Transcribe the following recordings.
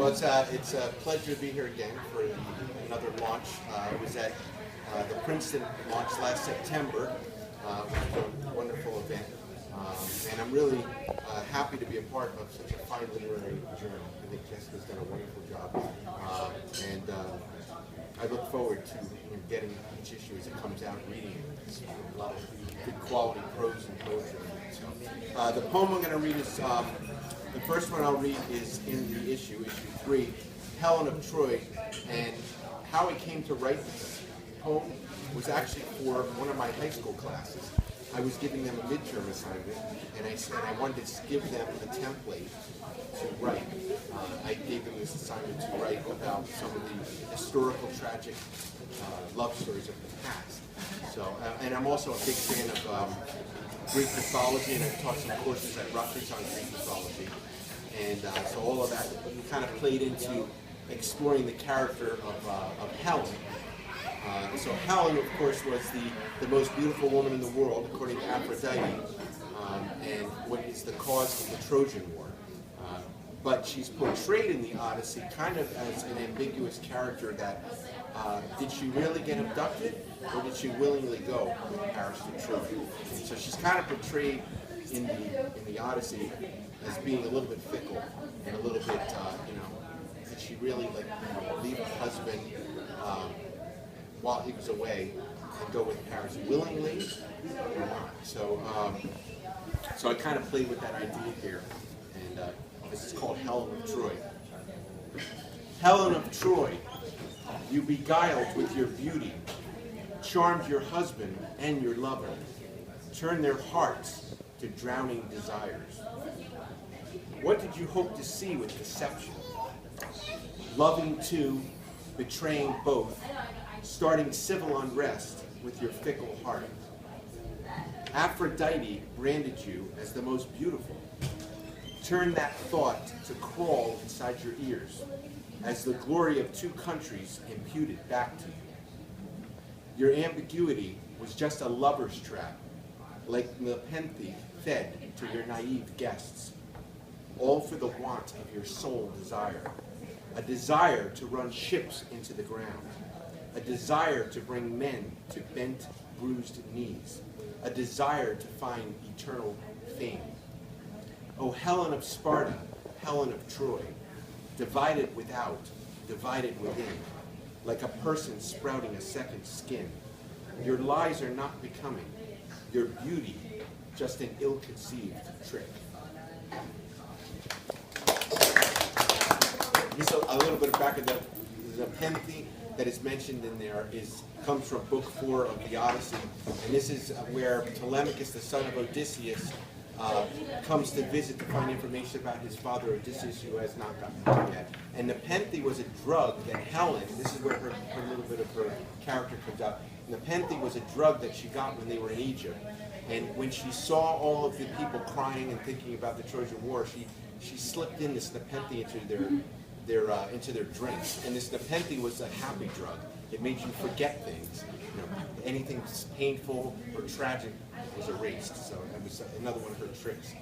Well, it's a pleasure to be here again for another launch. I was at the Princeton launch last September, which was a wonderful event. And I'm really happy to be a part of such a fine literary journey. I think Jessica's done a wonderful job. And I look forward to getting each issue as it comes out and reading it. It's a lot of good quality prose and poetry. So, the poem I'm going to read is, the first one I'll read is in the issue 3, Helen of Troy. And how I came to write this poem was actually for one of my high school classes. I was giving them a midterm assignment, and I said I wanted to give them a template to write. I gave them this assignment to write about some of the historical, tragic love stories of the past. So, and I'm also a big fan of Greek mythology, and I've taught some courses at Rutgers on Greek mythology. And so all of that kind of played into exploring the character of Helen. So Helen, of course, was the most beautiful woman in the world, according to Aphrodite, and what is the cause of the Trojan War. But she's portrayed in the Odyssey kind of as an ambiguous character that, did she really get abducted, or did she willingly go with Paris to Troy? And so she's kind of portrayed in the Odyssey as being a little bit fickle, and a little bit, did she really leave her husband while he was away and go with Paris willingly or not? So, so I kind of played with that idea here, and this is called Helen of Troy. Helen of Troy, you beguiled with your beauty, charmed your husband and your lover, turned their hearts to drowning desires. What did you hope to see with deception? Loving two, betraying both, starting civil unrest with your fickle heart. Aphrodite branded you as the most beautiful. Turn that thought to crawl inside your ears as the glory of two countries imputed back to you. Your ambiguity was just a lover's trap, like Nepenthe fed to your naive guests, all for the want of your soul desire, a desire to run ships into the ground, a desire to bring men to bent, bruised knees, a desire to find eternal fame. O Helen of Sparta, Helen of Troy, divided without, divided within, like a person sprouting a second skin. Your lies are not becoming, your beauty just an ill-conceived trick. Just a little bit back of the Nepenthe that is mentioned in there comes from Book 4 of the Odyssey, and this is where Telemachus, the son of Odysseus, comes to visit to find information about his father Odysseus, who has not gotten home yet. And Nepenthe was a drug that Helen, this is where her little bit of her character comes out. Nepenthe was a drug that she got when they were in Egypt, and when she saw all of the people crying and thinking about the Trojan War, she slipped in this Nepenthe into their drinks. And this Nepenthe was a happy drug. It made you forget things. Anything painful or tragic was erased. So that was another one of her tricks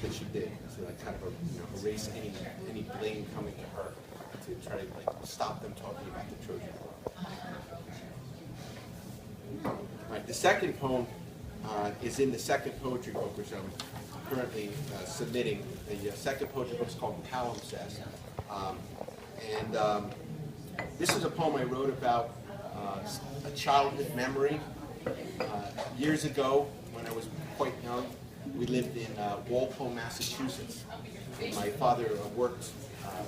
that she did. So that kind of erase any blame coming to her to try to stop them talking about the Trojan War. All right, the second poem is in the second poetry book, which I'm currently submitting. The second poetry book is called Palimpsest. This is a poem I wrote about a childhood memory. Years ago, when I was quite young, we lived in Walpole, Massachusetts. And my father worked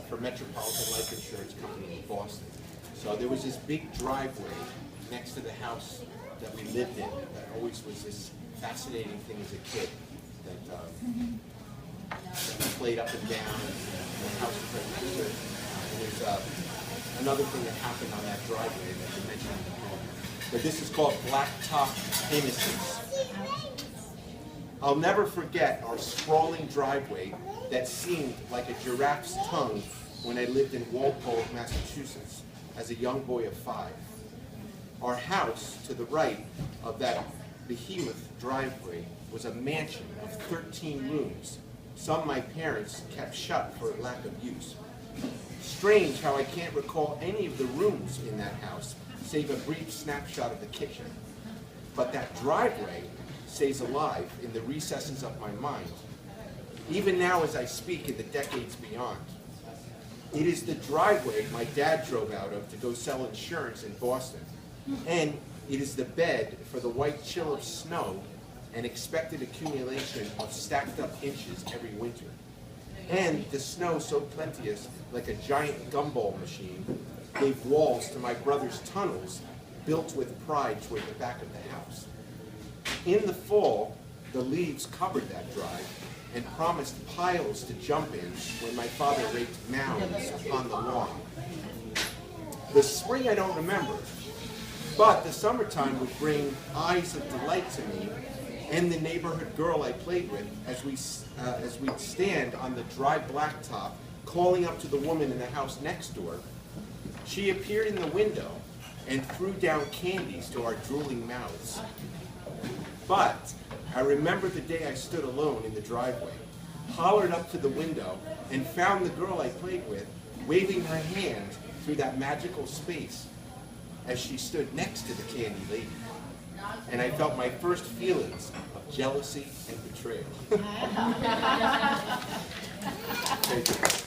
for Metropolitan Life Insurance Company in Boston. So there was this big driveway next to the house that we lived in that always was this fascinating thing as a kid. That played up and down, and the house was right next to it. And there's another thing that happened on that driveway that you mentioned in the poem. But this is called Blacktop Innocence. I'll never forget our sprawling driveway that seemed like a giraffe's tongue when I lived in Walpole, Massachusetts, as a young boy of 5. Our house to the right of that behemoth driveway was a mansion of 13 rooms, some my parents kept shut for lack of use. Strange how I can't recall any of the rooms in that house, save a brief snapshot of the kitchen. But that driveway stays alive in the recesses of my mind, even now as I speak in the decades beyond. It is the driveway my dad drove out of to go sell insurance in Boston, and it is the bed for the white chill of snow and expected accumulation of stacked up inches every winter. And the snow so plenteous, like a giant gumball machine, gave walls to my brother's tunnels, built with pride toward the back of the house. In the fall, the leaves covered that drive and promised piles to jump in when my father raked mounds upon the lawn. The spring I don't remember, but the summertime would bring eyes of delight to me and the neighborhood girl I played with as we'd stand on the dry blacktop calling up to the woman in the house next door. She appeared in the window and threw down candies to our drooling mouths. But I remember the day I stood alone in the driveway, hollered up to the window, and found the girl I played with waving her hand through that magical space as she stood next to the candy lady. And I felt my first feelings of jealousy and betrayal. Thank you.